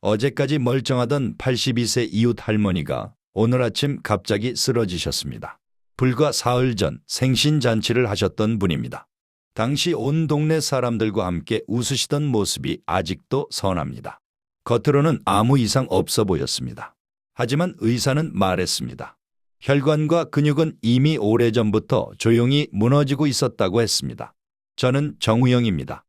어제까지 멀쩡하던 82세 이웃 할머니가 오늘 아침 갑자기 쓰러지셨습니다. 불과 사흘 전 생신잔치를 하셨던 분입니다. 당시 온 동네 사람들과 함께 웃으시던 모습이 아직도 선합니다. 겉으로는 아무 이상 없어 보였습니다. 하지만 의사는 말했습니다. 혈관과 근육은 이미 오래전부터 조용히 무너지고 있었다고 했습니다. 저는 정우영입니다.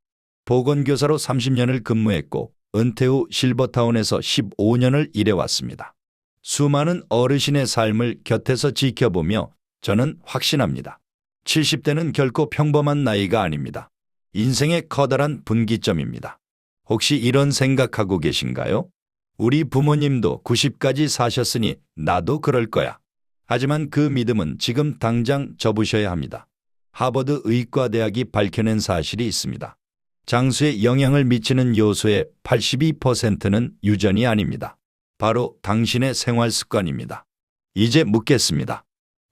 보건교사로 30년을 근무했고 은퇴 후 실버타운에서 15년을 일해왔습니다. 수많은 어르신의 삶을 곁에서 지켜보며 저는 확신합니다. 70대는 결코 평범한 나이가 아닙니다. 인생의 커다란 분기점입니다. 혹시 이런 생각하고 계신가요? 우리 부모님도 90까지 사셨으니 나도 그럴 거야. 하지만 그 믿음은 지금 당장 접으셔야 합니다. 하버드 의과대학이 밝혀낸 사실이 있습니다. 장수에 영향을 미치는 요소의 82%는 유전이 아닙니다. 바로 당신의 생활 습관입니다. 이제 묻겠습니다.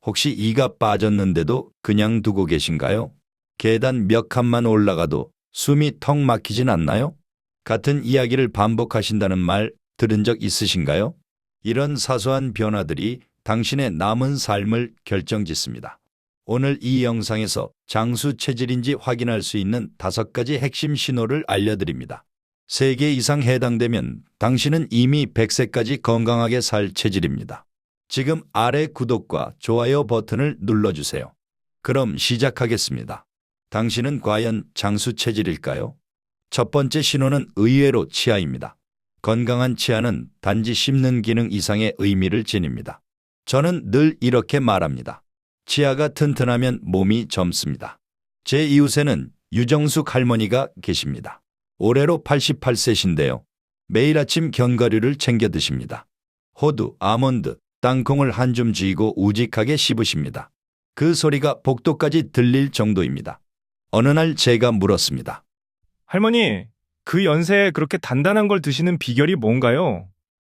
혹시 이가 빠졌는데도 그냥 두고 계신가요? 계단 몇 칸만 올라가도 숨이 턱 막히진 않나요? 같은 이야기를 반복하신다는 말 들은 적 있으신가요? 이런 사소한 변화들이 당신의 남은 삶을 결정짓습니다. 오늘 이 영상에서 장수 체질인지 확인할 수 있는 5가지 핵심 신호를 알려드립니다. 3개 이상 해당되면 당신은 이미 100세까지 건강하게 살 체질입니다. 지금 아래 구독과 좋아요 버튼을 눌러주세요. 그럼 시작하겠습니다. 당신은 과연 장수 체질일까요? 첫 번째 신호는 의외로 치아입니다. 건강한 치아는 단지 씹는 기능 이상의 의미를 지닙니다. 저는 늘 이렇게 말합니다. 치아가 튼튼하면 몸이 젊습니다. 제 이웃에는 유정숙 할머니가 계십니다. 올해로 88세신데요. 매일 아침 견과류를 챙겨 드십니다. 호두, 아몬드, 땅콩을 한 줌 쥐고 우직하게 씹으십니다. 그 소리가 복도까지 들릴 정도입니다. 어느 날 제가 물었습니다. 할머니, 그 연세에 그렇게 단단한 걸 드시는 비결이 뭔가요?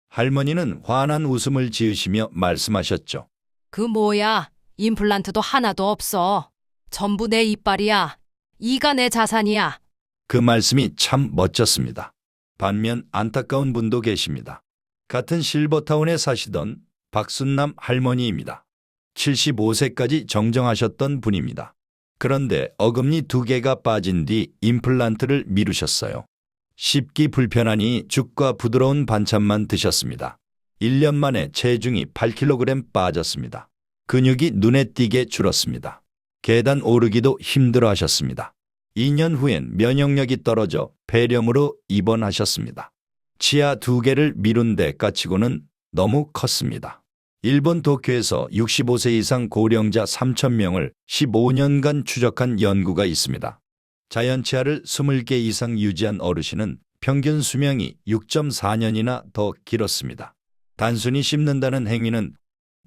할머니는 환한 웃음을 지으시며 말씀하셨죠. 그 뭐야? 임플란트도 하나도 없어. 전부 내 이빨이야. 이가 내 자산이야. 그 말씀이 참 멋졌습니다. 반면 안타까운 분도 계십니다. 같은 실버타운에 사시던 박순남 할머니입니다. 75세까지 정정하셨던 분입니다. 그런데 어금니 2개가 빠진 뒤 임플란트를 미루셨어요. 씹기 불편하니 죽과 부드러운 반찬만 드셨습니다. 1년 만에 체중이 8kg 빠졌습니다. 근육이 눈에 띄게 줄었습니다. 계단 오르기도 힘들어 하셨습니다. 2년 후엔 면역력이 떨어져 폐렴으로 입원하셨습니다. 치아 2개를 미룬 데 까치고는 너무 컸습니다. 일본 도쿄에서 65세 이상 고령자 3,000명을 15년간 추적한 연구가 있습니다. 자연 치아를 20개 이상 유지한 어르신은 평균 수명이 6.4년이나 더 길었습니다. 단순히 씹는다는 행위는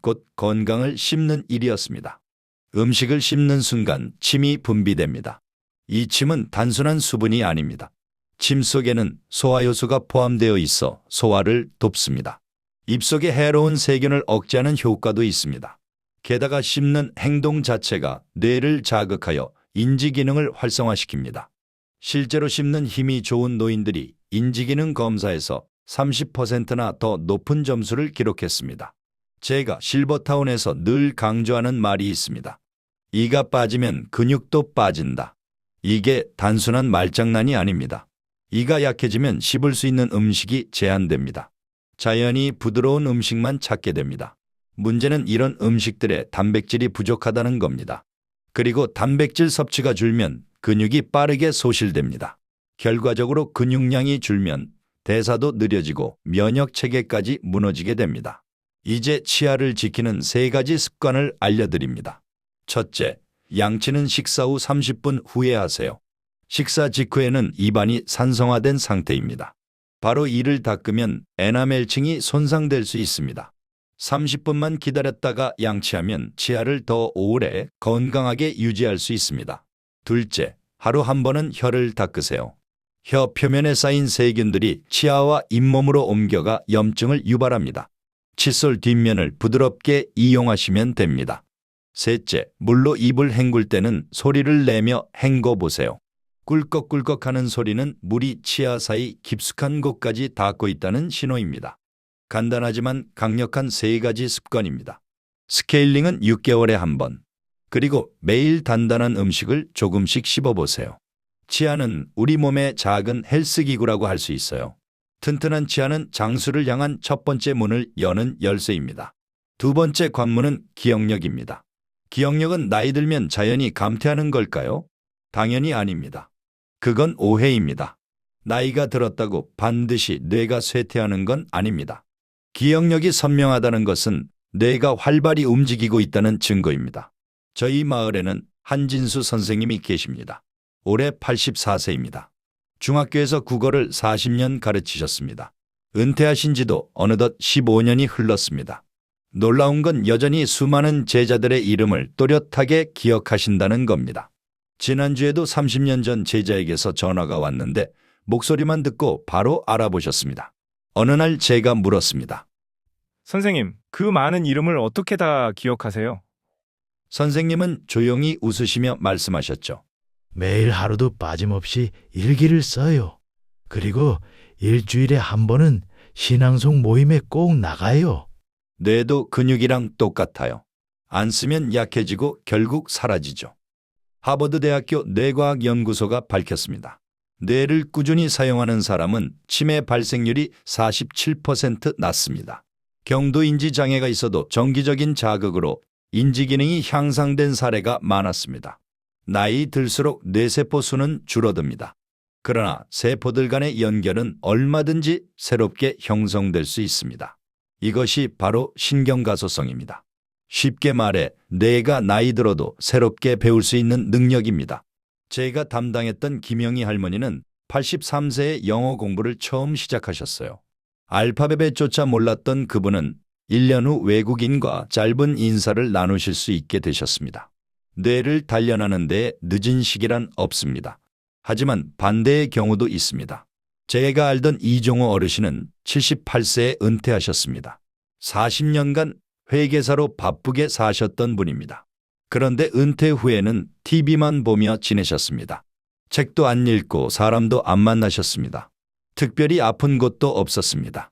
곧 건강을 씹는 일이었습니다. 음식을 씹는 순간 침이 분비됩니다. 이 침은 단순한 수분이 아닙니다. 침 속에는 소화효소가 포함되어 있어 소화를 돕습니다. 입속의 해로운 세균을 억제하는 효과도 있습니다. 게다가 씹는 행동 자체가 뇌를 자극하여 인지 기능을 활성화시킵니다. 실제로 씹는 힘이 좋은 노인들이 인지기능 검사에서 30%나 더 높은 점수를 기록했습니다. 제가 실버타운에서 늘 강조하는 말이 있습니다. 이가 빠지면 근육도 빠진다. 이게 단순한 말장난이 아닙니다. 이가 약해지면 씹을 수 있는 음식이 제한됩니다. 자연히 부드러운 음식만 찾게 됩니다. 문제는 이런 음식들의 단백질이 부족하다는 겁니다. 그리고 단백질 섭취가 줄면 근육이 빠르게 소실됩니다. 결과적으로 근육량이 줄면 대사도 느려지고 면역 체계까지 무너지게 됩니다. 이제 치아를 지키는 3가지 습관을 알려드립니다. 첫째, 양치는 식사 후 30분 후에 하세요. 식사 직후에는 입안이 산성화된 상태입니다. 바로 이를 닦으면 에나멜층이 손상될 수 있습니다. 30분만 기다렸다가 양치하면 치아를 더 오래 건강하게 유지할 수 있습니다. 둘째, 하루 한 번은 혀를 닦으세요. 혀 표면에 쌓인 세균들이 치아와 잇몸으로 옮겨가 염증을 유발합니다. 칫솔 뒷면을 부드럽게 이용하시면 됩니다. 셋째, 물로 입을 헹굴 때는 소리를 내며 헹궈 보세요. 꿀꺽꿀꺽하는 소리는 물이 치아 사이 깊숙한 곳까지 닿고 있다는 신호입니다. 간단하지만 강력한 3가지 습관입니다. 스케일링은 6개월에 한 번. 그리고 매일 단단한 음식을 조금씩 씹어보세요. 치아는 우리 몸의 작은 헬스기구라고 할 수 있어요. 튼튼한 치아는 장수를 향한 첫 번째 문을 여는 열쇠입니다. 두 번째 관문은 기억력입니다. 기억력은 나이 들면 자연히 감퇴하는 걸까요? 당연히 아닙니다. 그건 오해입니다. 나이가 들었다고 반드시 뇌가 쇠퇴하는 건 아닙니다. 기억력이 선명하다는 것은 뇌가 활발히 움직이고 있다는 증거입니다. 저희 마을에는 한진수 선생님이 계십니다. 올해 84세입니다. 중학교에서 국어를 40년 가르치셨습니다. 은퇴하신 지도 어느덧 15년이 흘렀습니다. 놀라운 건 여전히 수많은 제자들의 이름을 또렷하게 기억하신다는 겁니다. 지난주에도 30년 전 제자에게서 전화가 왔는데 목소리만 듣고 바로 알아보셨습니다. 어느 날 제가 물었습니다. 선생님, 그 많은 이름을 어떻게 다 기억하세요? 선생님은 조용히 웃으시며 말씀하셨죠. 매일 하루도 빠짐없이 일기를 써요. 그리고 일주일에 한 번은 신앙송 모임에 꼭 나가요. 뇌도 근육이랑 똑같아요. 안 쓰면 약해지고 결국 사라지죠. 하버드 대학교 뇌과학연구소가 밝혔습니다. 뇌를 꾸준히 사용하는 사람은 치매 발생률이 47% 낮습니다. 경도인지 장애가 있어도 정기적인 자극으로 인지 기능이 향상된 사례가 많았습니다. 나이 들수록 뇌세포 수는 줄어듭니다. 그러나 세포들 간의 연결은 얼마든지 새롭게 형성될 수 있습니다. 이것이 바로 신경가소성입니다. 쉽게 말해 뇌가 나이 들어도 새롭게 배울 수 있는 능력입니다. 제가 담당했던 김영희 할머니는 83세에 영어 공부를 처음 시작하셨어요. 알파벳조차 몰랐던 그분은 1년 후 외국인과 짧은 인사를 나누실 수 있게 되셨습니다. 뇌를 단련하는 데 늦은 시기란 없습니다. 하지만 반대의 경우도 있습니다. 제가 알던 이종호 어르신은 78세에 은퇴하셨습니다. 40년간 회계사로 바쁘게 사셨던 분입니다. 그런데 은퇴 후에는 TV만 보며 지내셨습니다. 책도 안 읽고 사람도 안 만나셨습니다. 특별히 아픈 곳도 없었습니다.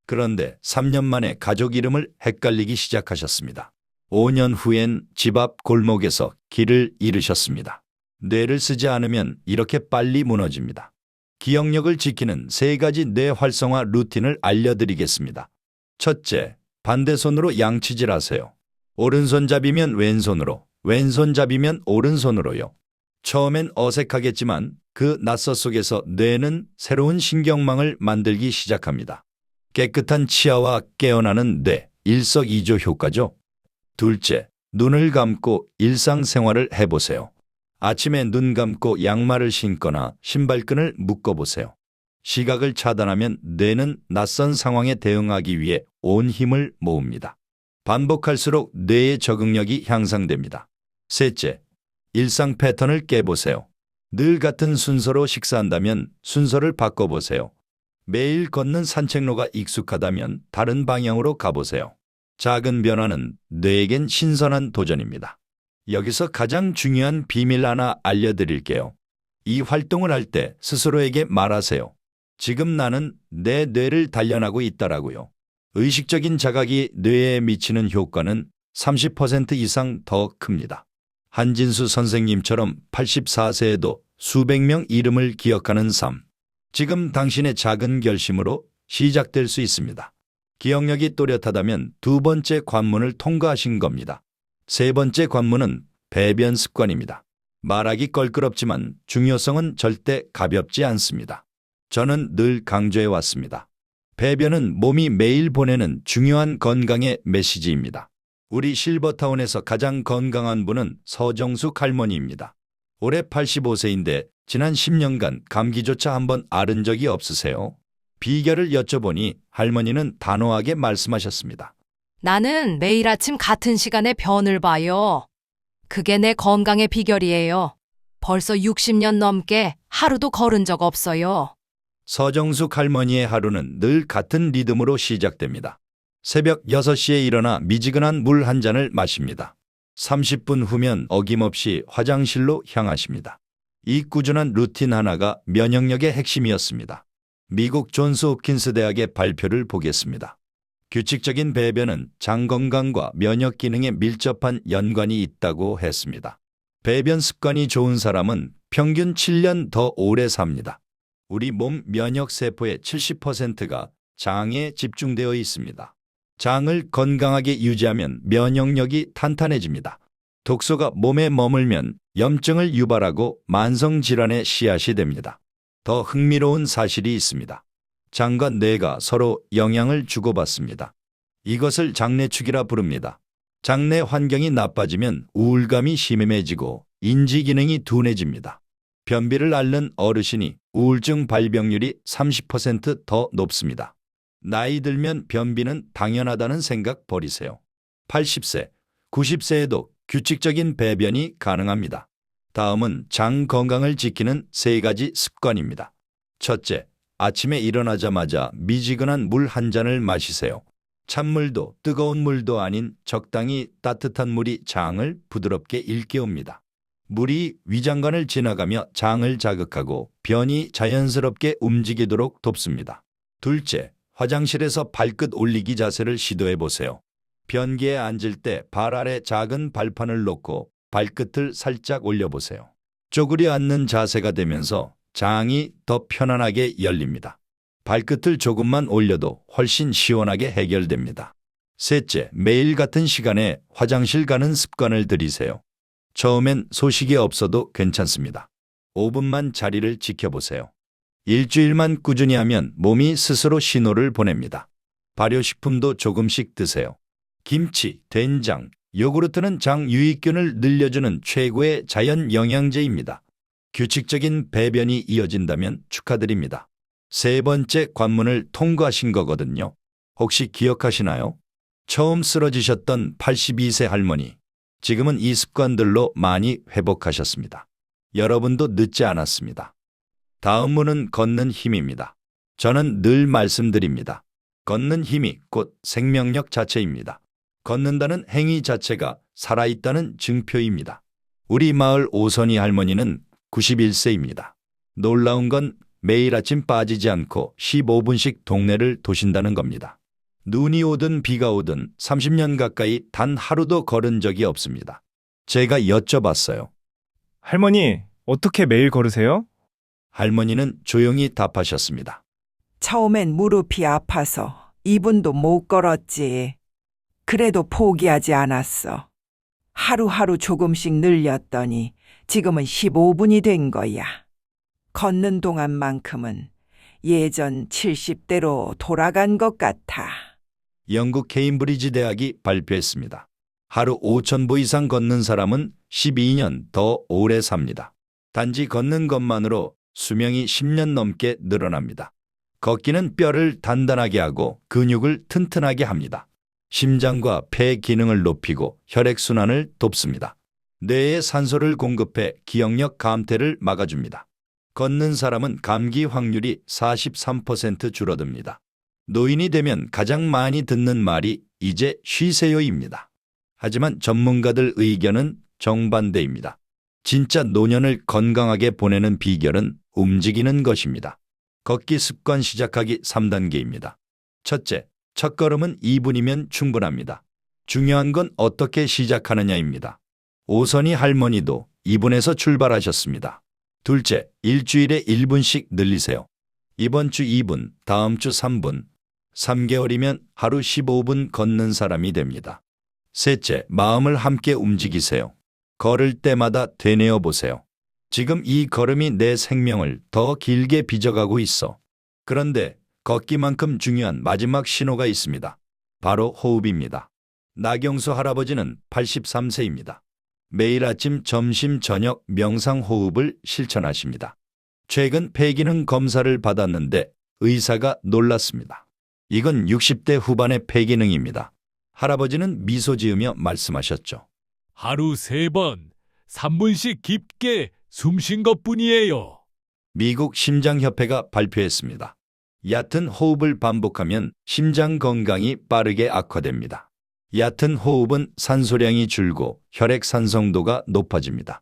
그런데 3년 만에 가족 이름을 헷갈리기 시작하셨습니다. 5년 후엔 집 앞 골목에서 길을 잃으셨습니다. 뇌를 쓰지 않으면 이렇게 빨리 무너집니다. 기억력을 지키는 3가지 뇌 활성화 루틴을 알려드리겠습니다. 첫째, 반대손으로 양치질 하세요. 오른손잡이면 왼손으로, 왼손잡이면 오른손으로요. 처음엔 어색하겠지만 그 낯서 속에서 뇌는 새로운 신경망을 만들기 시작합니다. 깨끗한 치아와 깨어나는 뇌, 일석이조 효과죠. 둘째, 눈을 감고 일상생활을 해보세요. 아침에 눈 감고 양말을 신거나 신발끈을 묶어보세요. 시각을 차단하면 뇌는 낯선 상황에 대응하기 위해 온 힘을 모읍니다. 반복할수록 뇌의 적응력이 향상됩니다. 셋째, 일상 패턴을 깨보세요. 늘 같은 순서로 식사한다면 순서를 바꿔보세요. 매일 걷는 산책로가 익숙하다면 다른 방향으로 가보세요. 작은 변화는 뇌에겐 신선한 도전입니다. 여기서 가장 중요한 비밀 하나 알려드릴게요. 이 활동을 할 때 스스로에게 말하세요. 지금 나는 내 뇌를 단련하고 있다라고요. 의식적인 자각이 뇌에 미치는 효과는 30% 이상 더 큽니다. 한진수 선생님처럼 84세에도 수백 명 이름을 기억하는 삶. 지금 당신의 작은 결심으로 시작될 수 있습니다. 기억력이 또렷하다면 2번째 관문을 통과하신 겁니다. 3번째 관문은 배변 습관입니다. 말하기 껄끄럽지만 중요성은 절대 가볍지 않습니다. 저는 늘 강조해 왔습니다. 배변은 몸이 매일 보내는 중요한 건강의 메시지입니다. 우리 실버타운에서 가장 건강한 분은 서정숙 할머니입니다. 올해 85세인데 지난 10년간 감기조차 한번 앓은 적이 없으세요? 비결을 여쭤보니 할머니는 단호하게 말씀하셨습니다. 나는 매일 아침 같은 시간에 변을 봐요. 그게 내 건강의 비결이에요. 벌써 60년 넘게 하루도 걸은 적 없어요. 서정숙 할머니의 하루는 늘 같은 리듬으로 시작됩니다. 새벽 6시에 일어나 미지근한 물 한 잔을 마십니다. 30분 후면 어김없이 화장실로 향하십니다. 이 꾸준한 루틴 하나가 면역력의 핵심이었습니다. 미국 존스 홉킨스 대학의 발표를 보겠습니다. 규칙적인 배변은 장 건강과 면역 기능에 밀접한 연관이 있다고 했습니다. 배변 습관이 좋은 사람은 평균 7년 더 오래 삽니다. 우리 몸 면역 세포의 70%가 장에 집중되어 있습니다. 장을 건강하게 유지하면 면역력이 탄탄해집니다. 독소가 몸에 머물면 염증을 유발하고 만성질환의 씨앗이 됩니다. 더 흥미로운 사실이 있습니다. 장과 뇌가 서로 영향을 주고받습니다. 이것을 장내축이라 부릅니다. 장내 환경이 나빠지면 우울감이 심해지고 인지 기능이 둔해집니다. 변비를 앓는 어르신이 우울증 발병률이 30% 더 높습니다. 나이 들면 변비는 당연하다는 생각 버리세요. 80세, 90세에도 규칙적인 배변이 가능합니다. 다음은 장 건강을 지키는 3가지 습관입니다. 첫째, 아침에 일어나자마자 미지근한 물 한 잔을 마시세요. 찬물도 뜨거운 물도 아닌 적당히 따뜻한 물이 장을 부드럽게 일깨웁니다. 물이 위장관을 지나가며 장을 자극하고 변이 자연스럽게 움직이도록 돕습니다. 둘째, 화장실에서 발끝 올리기 자세를 시도해 보세요. 변기에 앉을 때 발 아래 작은 발판을 놓고 발끝을 살짝 올려보세요. 쪼그려 앉는 자세가 되면서 장이 더 편안하게 열립니다. 발끝을 조금만 올려도 훨씬 시원하게 해결됩니다. 셋째, 매일 같은 시간에 화장실 가는 습관을 들이세요. 처음엔 소식이 없어도 괜찮습니다. 5분만 자리를 지켜보세요. 일주일만 꾸준히 하면 몸이 스스로 신호를 보냅니다. 발효식품도 조금씩 드세요. 김치, 된장, 요구르트는 장 유익균을 늘려주는 최고의 자연 영양제입니다. 규칙적인 배변이 이어진다면 축하드립니다. 3번째 관문을 통과하신 거거든요. 혹시 기억하시나요? 처음 쓰러지셨던 82세 할머니. 지금은 이 습관들로 많이 회복하셨습니다. 여러분도 늦지 않았습니다. 다음 문은 걷는 힘입니다. 저는 늘 말씀드립니다. 걷는 힘이 곧 생명력 자체입니다. 걷는다는 행위 자체가 살아있다는 증표입니다. 우리 마을 오선희 할머니는 91세입니다. 놀라운 건 매일 아침 빠지지 않고 15분씩 동네를 도신다는 겁니다. 눈이 오든 비가 오든 30년 가까이 단 하루도 걸은 적이 없습니다. 제가 여쭤봤어요. 할머니, 어떻게 매일 걸으세요? 할머니는 조용히 답하셨습니다. 처음엔 무릎이 아파서 2분도 못 걸었지. 그래도 포기하지 않았어. 하루하루 조금씩 늘렸더니 지금은 15분이 된 거야. 걷는 동안만큼은 예전 70대로 돌아간 것 같아. 영국 케임브리지 대학이 발표했습니다. 하루 5,000보 이상 걷는 사람은 12년 더 오래 삽니다. 단지 걷는 것만으로 수명이 10년 넘게 늘어납니다. 걷기는 뼈를 단단하게 하고 근육을 튼튼하게 합니다. 심장과 폐 기능을 높이고 혈액순환을 돕습니다. 뇌에 산소를 공급해 기억력 감퇴를 막아줍니다. 걷는 사람은 감기 확률이 43% 줄어듭니다. 노인이 되면 가장 많이 듣는 말이 이제 쉬세요입니다. 하지만 전문가들 의견은 정반대입니다. 진짜 노년을 건강하게 보내는 비결은 움직이는 것입니다. 걷기 습관 시작하기 3단계입니다. 첫째, 첫걸음은 2분이면 충분합니다. 중요한 건 어떻게 시작하느냐입니다. 오선희 할머니도 2분에서 출발하셨습니다. 둘째, 일주일에 1분씩 늘리세요. 이번 주 2분, 다음 주 3분, 3개월이면 하루 15분 걷는 사람이 됩니다. 셋째, 마음을 함께 움직이세요. 걸을 때마다 되뇌어 보세요. 지금 이 걸음이 내 생명을 더 길게 빚어가고 있어. 그런데 걷기만큼 중요한 마지막 신호가 있습니다. 바로 호흡입니다. 나경수 할아버지는 83세입니다. 매일 아침, 점심, 저녁 명상 호흡을 실천하십니다. 최근 폐기능 검사를 받았는데 의사가 놀랐습니다. 이건 60대 후반의 폐기능입니다. 할아버지는 미소 지으며 말씀하셨죠. 하루 3번, 3분씩 깊게 숨 쉰 것뿐이에요. 미국 심장협회가 발표했습니다. 얕은 호흡을 반복하면 심장 건강이 빠르게 악화됩니다. 얕은 호흡은 산소량이 줄고 혈액 산성도가 높아집니다.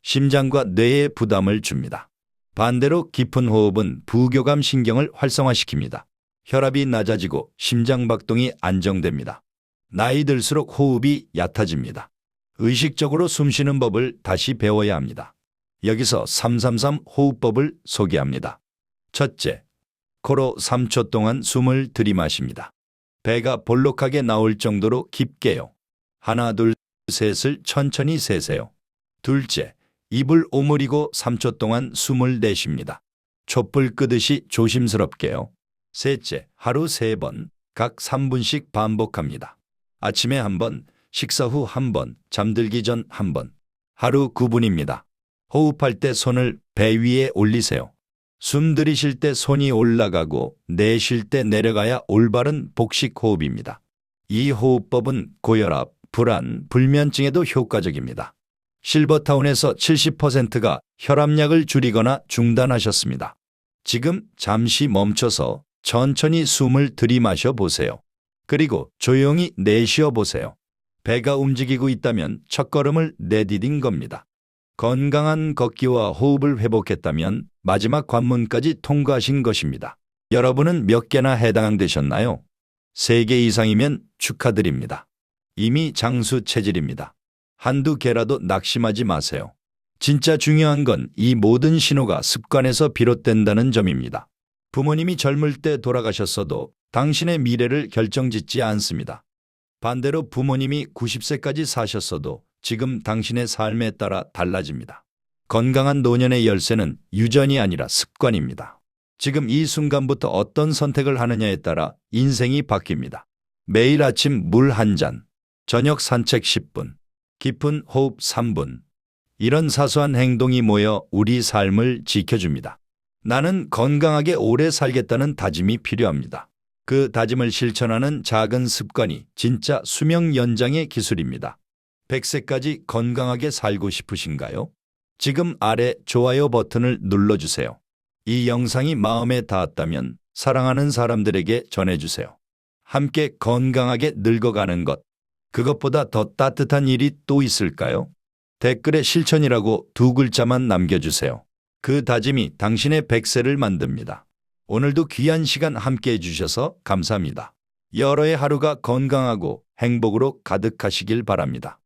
심장과 뇌에 부담을 줍니다. 반대로 깊은 호흡은 부교감 신경을 활성화시킵니다. 혈압이 낮아지고 심장 박동이 안정됩니다. 나이 들수록 호흡이 얕아집니다. 의식적으로 숨쉬는 법을 다시 배워야 합니다. 여기서 333 호흡법을 소개합니다. 첫째, 코로 3초 동안 숨을 들이마십니다. 배가 볼록하게 나올 정도로 깊게요. 하나, 둘, 셋을 천천히 세세요. 둘째, 입을 오므리고 3초 동안 숨을 내쉽니다. 촛불 끄듯이 조심스럽게요. 셋째, 하루 3번, 각 3분씩 반복합니다. 아침에 1번, 식사 후 1번, 잠들기 전 1번. 하루 9분입니다. 호흡할 때 손을 배 위에 올리세요. 숨 들이쉴 때 손이 올라가고 내쉴 때 내려가야 올바른 복식 호흡입니다. 이 호흡법은 고혈압, 불안, 불면증에도 효과적입니다. 실버타운에서 70%가 혈압약을 줄이거나 중단하셨습니다. 지금 잠시 멈춰서 천천히 숨을 들이마셔 보세요. 그리고 조용히 내쉬어 보세요. 배가 움직이고 있다면 첫걸음을 내디딘 겁니다. 건강한 걷기와 호흡을 회복했다면 마지막 관문까지 통과하신 것입니다. 여러분은 몇 개나 해당되셨나요? 3개 이상이면 축하드립니다. 이미 장수 체질입니다. 한두 개라도 낙심하지 마세요. 진짜 중요한 건 이 모든 신호가 습관에서 비롯된다는 점입니다. 부모님이 젊을 때 돌아가셨어도 당신의 미래를 결정짓지 않습니다. 반대로 부모님이 90세까지 사셨어도 지금 당신의 삶에 따라 달라집니다. 건강한 노년의 열쇠는 유전이 아니라 습관입니다. 지금 이 순간부터 어떤 선택을 하느냐에 따라 인생이 바뀝니다. 매일 아침 물 1잔, 저녁 산책 10분, 깊은 호흡 3분. 이런 사소한 행동이 모여 우리 삶을 지켜줍니다. 나는 건강하게 오래 살겠다는 다짐이 필요합니다. 그 다짐을 실천하는 작은 습관이 진짜 수명 연장의 기술입니다. 100세까지 건강하게 살고 싶으신가요? 지금 아래 좋아요 버튼을 눌러주세요. 이 영상이 마음에 닿았다면 사랑하는 사람들에게 전해주세요. 함께 건강하게 늙어가는 것, 그것보다 더 따뜻한 일이 또 있을까요? 댓글에 실천이라고 2글자만 남겨주세요. 그 다짐이 당신의 100세를 만듭니다. 오늘도 귀한 시간 함께 해주셔서 감사합니다. 여러의 하루가 건강하고 행복으로 가득하시길 바랍니다.